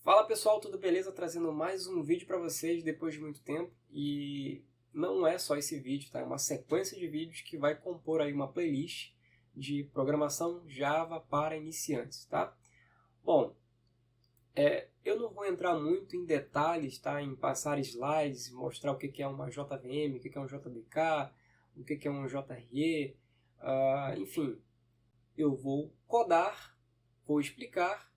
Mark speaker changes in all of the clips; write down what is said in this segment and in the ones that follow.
Speaker 1: Fala pessoal, tudo beleza? Trazendo mais um vídeo para vocês depois de muito tempo e não é só esse vídeo, tá? É uma sequência de vídeos que vai compor aí uma playlist de programação Java para iniciantes, tá? Bom, eu não vou entrar muito em detalhes, tá? Em passar slides, mostrar o que é uma JVM, o que é um JDK, o que é um JRE, enfim, eu vou codar, vou explicar.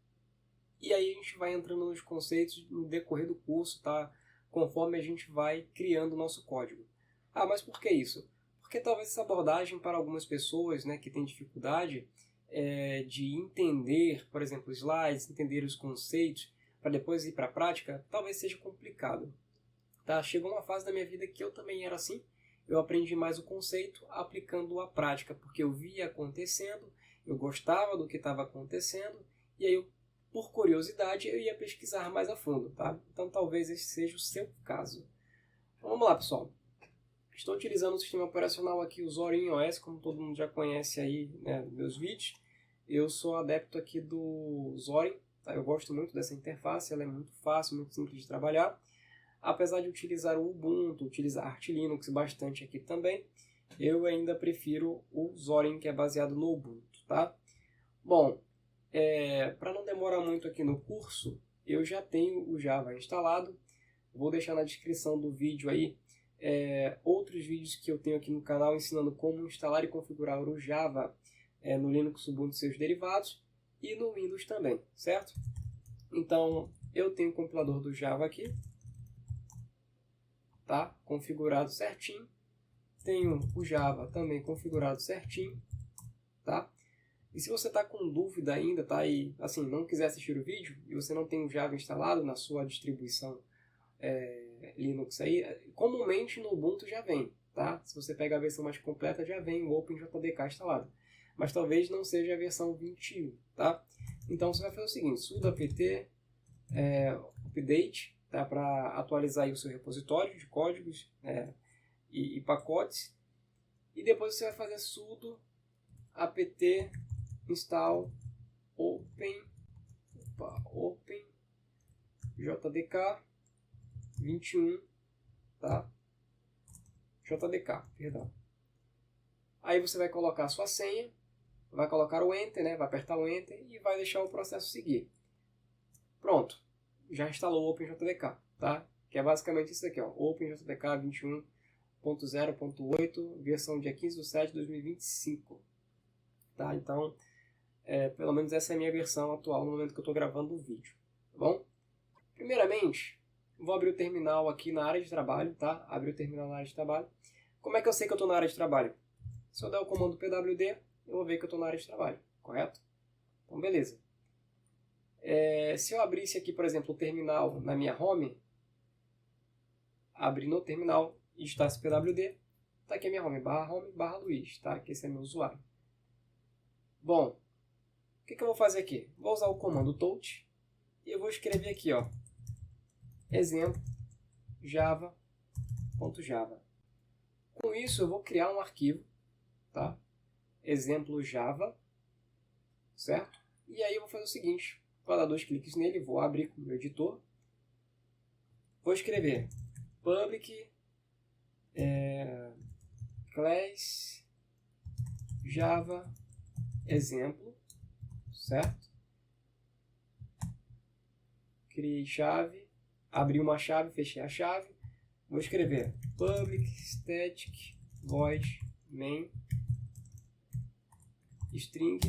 Speaker 1: E aí a gente vai entrando nos conceitos no decorrer do curso, tá? Conforme a gente vai criando o nosso código. Ah, mas por que isso? Porque talvez essa abordagem para algumas pessoas, né, que têm dificuldade de entender, por exemplo, slides, entender os conceitos, para depois ir para a prática, talvez seja complicado. Tá? Chegou uma fase da minha vida que eu também era assim. Eu aprendi mais o conceito aplicando a prática, porque eu via acontecendo, eu gostava do que estava acontecendo, e aí por curiosidade, eu ia pesquisar mais a fundo, tá? Então talvez esse seja o seu caso. Então, vamos lá, pessoal. Estou utilizando o sistema operacional aqui, o Zorin OS, como todo mundo já conhece aí, né, dos meus vídeos. Eu sou adepto aqui do Zorin, tá? Eu gosto muito dessa interface, ela é muito fácil, muito simples de trabalhar. Apesar de utilizar o Ubuntu, utilizar Arch Linux bastante aqui também, eu ainda prefiro o Zorin, que é baseado no Ubuntu, tá? Bom, para não demorar muito aqui no curso, eu já tenho o Java instalado. Vou deixar na descrição do vídeo aí outros vídeos que eu tenho aqui no canal ensinando como instalar e configurar o Java no Linux, Ubuntu e seus derivados e no Windows também, certo? Então, eu tenho o compilador do Java aqui, tá? Configurado certinho. Tenho o Java também configurado certinho, tá? E se você está com dúvida ainda, tá? E assim, não quiser assistir o vídeo e você não tem o Java instalado na sua distribuição Linux aí, comumente no Ubuntu já vem, tá? Se você pega a versão mais completa, já vem o OpenJDK instalado. Mas talvez não seja a versão 21, tá? Então você vai fazer o seguinte, sudo apt update, tá? Para atualizar aí o seu repositório de códigos e pacotes. E depois você vai fazer sudo apt install open JDK 21, tá? JDK, perdão. Aí você vai colocar a sua senha, vai colocar o Enter, né? Vai apertar o Enter e vai deixar o processo seguir. Pronto, já instalou o OpenJDK, tá? Que é basicamente isso aqui, ó, OpenJDK 21.0.8, versão dia 15/7/2025. Tá? Então, pelo menos essa é a minha versão atual no momento que eu estou gravando o vídeo, tá bom? Primeiramente, vou abrir o terminal aqui na área de trabalho, tá? Abrir o terminal na área de trabalho. Como é que eu sei que eu estou na área de trabalho? Se eu der o comando pwd, eu vou ver que eu estou na área de trabalho, correto? Então, beleza. Se eu abrisse aqui, por exemplo, o terminal na minha home, abrir no terminal e digitasse pwd, tá aqui a minha home barra Luiz, tá? Que esse é meu usuário. Bom, o que eu vou fazer aqui? Vou usar o comando touch e eu vou escrever aqui, ó, exemplo java.java. Com isso eu vou criar um arquivo, tá? Exemplo java, certo? E aí eu vou fazer o seguinte, vou dar 2 cliques nele, vou abrir com o meu editor, vou escrever public class java exemplo, certo? Criei chave, abri uma chave, fechei a chave, vou escrever public static void main string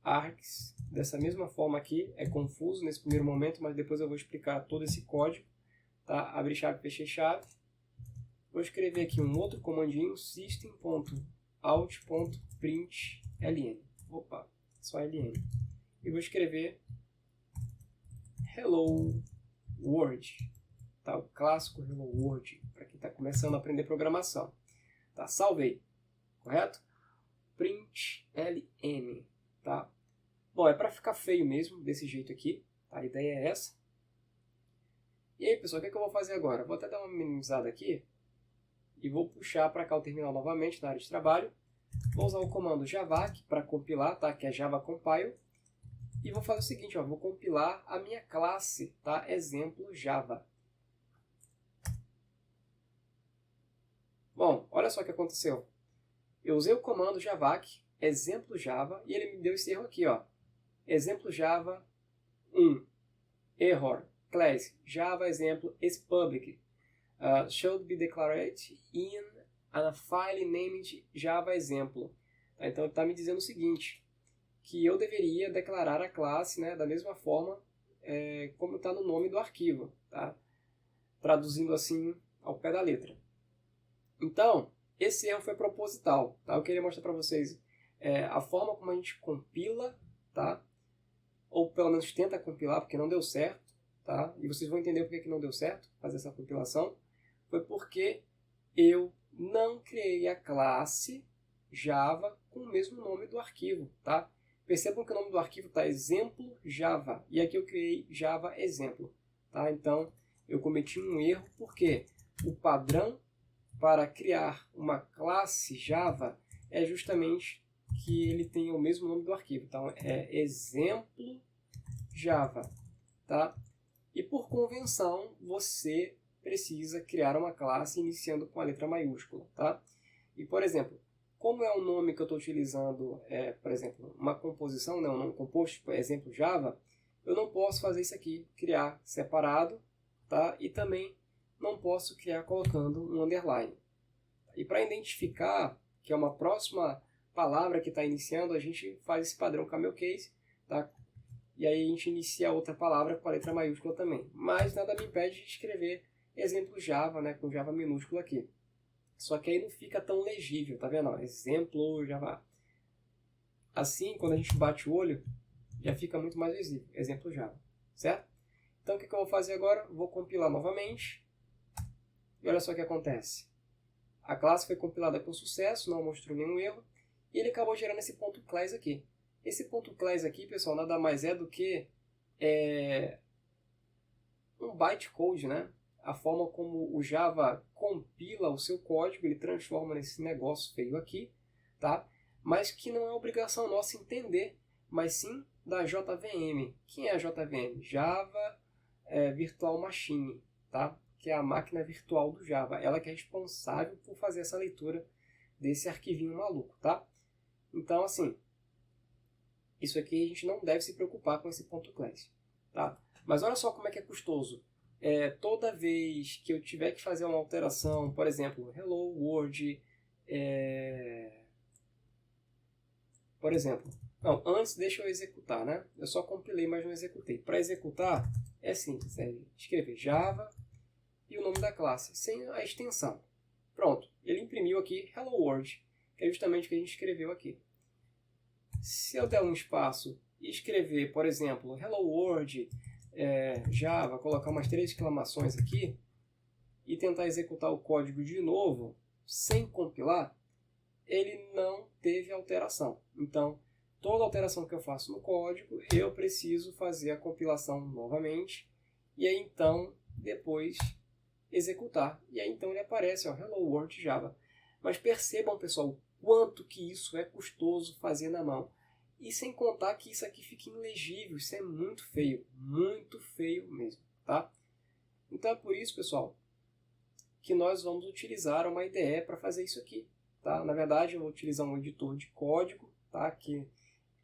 Speaker 1: args. Dessa mesma forma aqui, é confuso nesse primeiro momento, mas depois eu vou explicar todo esse código, tá? Abri chave, fechei chave. Vou escrever aqui um outro comandinho, system.out.println. Opa, só ln. E vou escrever hello world, tá? O clássico hello world, para quem está começando a aprender programação. Tá? Salvei, correto? Println, tá? Bom, é para ficar feio mesmo, desse jeito aqui, tá? A ideia é essa. E aí, pessoal, o que eu vou fazer agora? Vou até dar uma minimizada aqui e vou puxar para cá o terminal novamente na área de trabalho. Vou usar o comando javac para compilar, tá? Que é java compile. e vou fazer o seguinte, ó, vou compilar a minha classe, tá? Exemplo Java. Bom, olha só o que aconteceu. Eu usei o comando javac, exemplo Java, e ele me deu esse erro aqui, ó. Exemplo Java 1, error, class, Java exemplo is public, should be declared in a file named Java exemplo. Então ele está me dizendo o seguinte, que eu deveria declarar a classe, né, da mesma forma como está no nome do arquivo, tá? Traduzindo assim ao pé da letra. Então, esse erro foi proposital, tá? Eu queria mostrar para vocês a forma como a gente compila, tá? Ou pelo menos tenta compilar, porque não deu certo, tá? E vocês vão entender porque que não deu certo fazer essa compilação. Foi porque eu não criei a classe Java com o mesmo nome do arquivo, tá? Percebam que o nome do arquivo está exemplo Java, e aqui eu criei Java exemplo, tá? Então, eu cometi um erro, porque o padrão para criar uma classe Java é justamente que ele tenha o mesmo nome do arquivo. Então, é exemplo Java, tá? E por convenção, você precisa criar uma classe iniciando com a letra maiúscula, tá? E, por exemplo, como é o nome que eu estou utilizando, por exemplo, uma composição, não, um nome composto, por exemplo, Java, eu não posso fazer isso aqui, criar separado, tá? E também não posso criar colocando um underline. E para identificar que é uma próxima palavra que está iniciando, a gente faz esse padrão camel case, tá? E aí a gente inicia a outra palavra com a letra maiúscula também. Mas nada me impede de escrever exemplo Java, né, com Java minúsculo aqui. Só que aí não fica tão legível, tá vendo? Ó, exemplo Java. Assim, quando a gente bate o olho, já fica muito mais visível. Exemplo Java, certo? Então o que eu vou fazer agora? Vou compilar novamente. E olha só o que acontece. A classe foi compilada com sucesso, não mostrou nenhum erro. E ele acabou gerando esse ponto class aqui. Esse ponto class aqui, pessoal, nada mais é do que um bytecode, né? A forma como o Java compila o seu código, ele transforma nesse negócio feio aqui, tá? Mas que não é obrigação nossa entender, mas sim da JVM. Quem é a JVM? Java Virtual Machine, tá? Que é a máquina virtual do Java. Ela que é responsável por fazer essa leitura desse arquivinho maluco, tá? Então, assim, isso aqui a gente não deve se preocupar com esse ponto class, tá? Mas olha só como é que é custoso. Toda vez que eu tiver que fazer uma alteração, por exemplo, hello world, por exemplo, não, antes deixa eu executar, né? Eu só compilei, mas não executei. Para executar, é simples, escrever Java e o nome da classe, sem a extensão. Pronto, ele imprimiu aqui hello world, que é justamente o que a gente escreveu aqui. Se eu der um espaço e escrever, por exemplo, hello world, Java, colocar umas 3 exclamações aqui e tentar executar o código de novo, sem compilar, ele não teve alteração. Então, toda alteração que eu faço no código, eu preciso fazer a compilação novamente e aí então, depois, executar. E aí então ele aparece, ó, Hello World Java. Mas percebam, pessoal, o quanto que isso é custoso fazer na mão. E sem contar que isso aqui fica ilegível, isso é muito feio mesmo, tá? Então é por isso, pessoal, que nós vamos utilizar uma IDE para fazer isso aqui, tá? Na verdade, eu vou utilizar um editor de código, tá? Que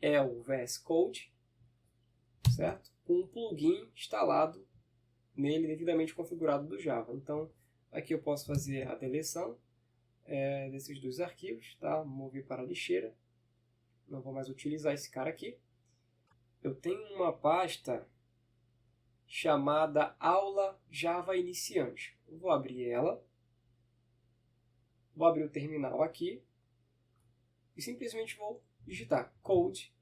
Speaker 1: é o VS Code, certo? Com um plugin instalado nele, devidamente configurado do Java. Então, aqui eu posso fazer a deleção desses dois arquivos, tá? Mover para a lixeira. Não vou mais utilizar esse cara aqui. Eu tenho uma pasta chamada aula Java iniciante. Eu vou abrir ela. Vou abrir o terminal aqui. E simplesmente vou digitar code.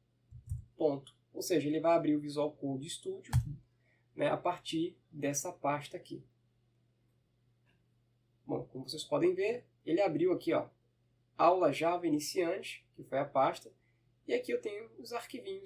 Speaker 1: Ponto. Ou seja, ele vai abrir o Visual Code Studio, né, a partir dessa pasta aqui. Bom, como vocês podem ver, ele abriu aqui, ó, aula Java iniciante, que foi a pasta. E aqui eu tenho os arquivinhos